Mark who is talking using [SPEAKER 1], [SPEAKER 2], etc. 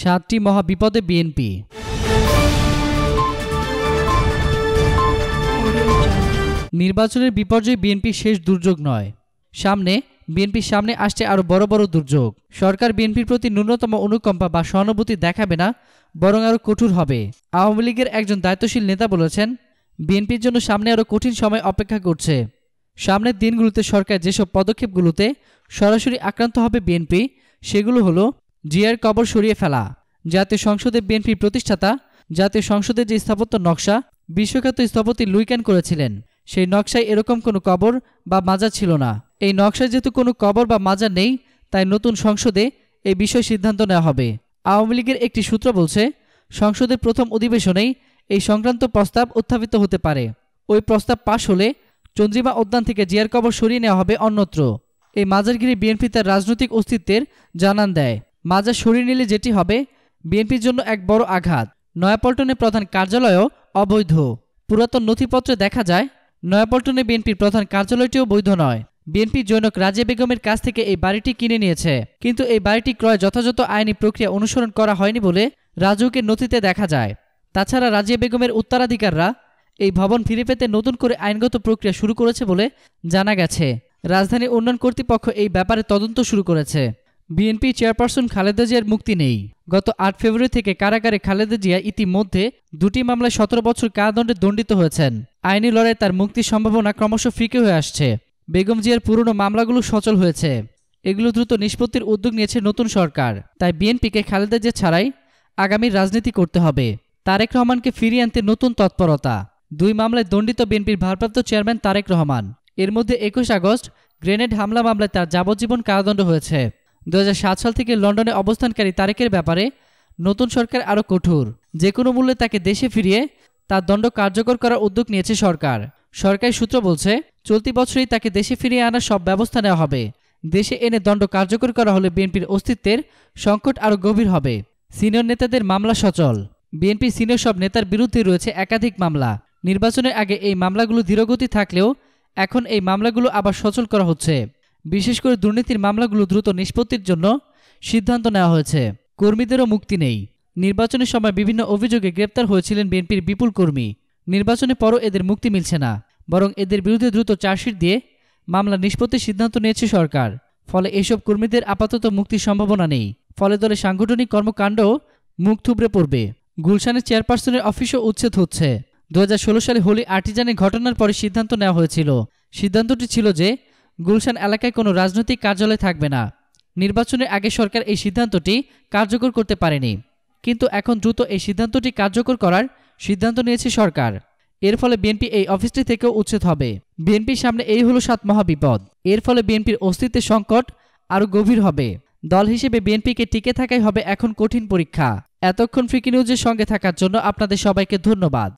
[SPEAKER 1] সাতটি মহাবিপদে বিএনপি। নির্বাচনের বিপর্যয় বিএনপির শেষ দুর্যোগ নয়। বিএনপির সামনে আসছে আরও বড় বড় দুর্যোগ। সরকার বিএনপির প্রতি ন্যূনতম অনুকম্পা বা সহানুভূতি দেখাবে না, বরং আরও কঠোর হবে। আওয়ামী লীগের একজন দায়িত্বশীল নেতা বলেছেন, বিএনপির জন্য সামনে আরও কঠিন সময় অপেক্ষা করছে। সামনের দিনগুলোতে সরকার যেসব পদক্ষেপগুলোতে সরাসরি আক্রান্ত হবে বিএনপি, সেগুলো হলো জিয়ার কবর সরিয়ে ফেলা। জাতীয় সংসদে বিএনপির প্রতিষ্ঠাতা জাতীয় সংসদের যে স্থাপত্য নকশা বিশ্বখ্যাত স্থপতি লুইক্যান করেছিলেন, সেই নকশায় এরকম কোনো কবর বা মাজার ছিল না। এই নকশায় যেহেতু কোনো কবর বা মাজার নেই, তাই নতুন সংসদে এই বিষয়ে সিদ্ধান্ত নেওয়া হবে। আওয়ামী লীগের একটি সূত্র বলছে, সংসদের প্রথম অধিবেশনেই এই সংক্রান্ত প্রস্তাব উত্থাপিত হতে পারে। ওই প্রস্তাব পাশ হলে চন্দ্রিমা উদ্যান থেকে জিয়ার কবর সরিয়ে নেওয়া হবে অন্যত্র। এই মাজার ঘিরে বিএনপি তার রাজনৈতিক অস্তিত্বের জানান দেয়। মাজার সরিয়ে নিলে যেটি হবে, বিএনপির জন্য এক বড় আঘাত। নয়াপল্টনের প্রধান কার্যালয়ও অবৈধ। পুরাতন নথিপত্রে দেখা যায়, নয়াপল্টনে বিএনপির প্রধান কার্যালয়টিও বৈধ নয়। বিএনপি জনক রাজিয়া বেগমের কাছ থেকে এই বাড়িটি কিনে নিয়েছে, কিন্তু এই বাড়িটি ক্রয় যথাযথ আইনি প্রক্রিয়া অনুসরণ করা হয়নি বলে রাজউকের নথিতে দেখা যায়। তাছাড়া রাজিয়া বেগমের উত্তরাধিকাররা এই ভবন ফিরে পেতে নতুন করে আইনগত প্রক্রিয়া শুরু করেছে বলে জানা গেছে। রাজধানী উন্নয়ন কর্তৃপক্ষ এই ব্যাপারে তদন্ত শুরু করেছে। বিএনপি চেয়ারপারসন খালেদা জিয়ার মুক্তি নেই। গত ৮ ফেব্রুয়ারি থেকে কারাগারে খালেদা জিয়া ইতিমধ্যে ২টি মামলায় ১৭ বছর কারাদণ্ডে দণ্ডিত হয়েছেন। আইনি লড়াই তার মুক্তির সম্ভাবনা ক্রমশ ফিকে হয়ে আসছে। বেগম জিয়ার পুরনো মামলাগুলো সচল হয়েছে। এগুলো দ্রুত নিষ্পত্তির উদ্যোগ নিয়েছে নতুন সরকার। তাই বিএনপিকে খালেদা জিয়া ছাড়াই আগামী রাজনীতি করতে হবে। তারেক রহমানকে ফিরিয়ে আনতে নতুন তৎপরতা। ২ মামলায় দণ্ডিত বিএনপির ভারপ্রাপ্ত চেয়ারম্যান তারেক রহমান। এর মধ্যে ২১ আগস্ট গ্রেনেড হামলা মামলায় তার যাবজ্জীবন কারাদণ্ড হয়েছে। ২০০৭ সাল থেকে লন্ডনে অবস্থানকারী তারেকের ব্যাপারে নতুন সরকার আরও কঠোর। যে কোনো মূল্যে তাকে দেশে ফিরিয়ে তার দণ্ড কার্যকর করার উদ্যোগ নিয়েছে সরকার। সরকারি সূত্র বলছে, চলতি বছরেই তাকে দেশে ফিরিয়ে আনার সব ব্যবস্থা নেওয়া হবে। দেশে এনে দণ্ড কার্যকর করা হলে বিএনপির অস্তিত্বের সংকট আরও গভীর হবে। সিনিয়র নেতাদের মামলা সচল। বিএনপির সিনিয়র সব নেতার বিরুদ্ধে রয়েছে একাধিক মামলা। নির্বাচনের আগে এই মামলাগুলো ধীরগতি থাকলেও এখন এই মামলাগুলো আবার সচল করা হচ্ছে। বিশেষ করে দুর্নীতির মামলাগুলো দ্রুত নিষ্পত্তির জন্য সিদ্ধান্ত নেওয়া হয়েছে। কর্মীদেরও মুক্তি নেই। নির্বাচনের সময় বিভিন্ন অভিযোগে গ্রেপ্তার হয়েছিলেন বিএনপির বিপুল কর্মী। নির্বাচনের পরও এদের মুক্তি মিলছে না, বরং এদের বিরুদ্ধে দ্রুত চার্জশিট দিয়ে মামলা নিষ্পত্তির সিদ্ধান্ত নিয়েছে সরকার। ফলে এসব কর্মীদের আপাতত মুক্তির সম্ভাবনা নেই। ফলে দলের সাংগঠনিক কর্মকাণ্ডও মুখ থুবড়ে পড়বে। গুলশানের চেয়ারপারসনের অফিসও উচ্ছেদ হচ্ছে। ২০১৬ সালে হোলি আর্টিজানের ঘটনার পরে সিদ্ধান্ত নেওয়া হয়েছিল। সিদ্ধান্তটি ছিল যে গুলশান এলাকায় কোনো রাজনৈতিক কার্যালয় থাকবে না। নির্বাচনের আগে সরকার এই সিদ্ধান্তটি কার্যকর করতে পারেনি, কিন্তু এখন দ্রুত এই সিদ্ধান্তটি কার্যকর করার সিদ্ধান্ত নিয়েছে সরকার। এর ফলে বিএনপি এই অফিসটি থেকেও উচ্ছেদ হবে। বিএনপির সামনে এই হলো ৭ মহাবিপদ। এর ফলে বিএনপির অস্তিত্বের সংকট আরও গভীর হবে। দল হিসেবে বিএনপিকে টিকে থাকাই হবে এখন কঠিন পরীক্ষা। এতক্ষণ ফ্রিকি নিউজের সঙ্গে থাকার জন্য আপনাদের সবাইকে ধন্যবাদ।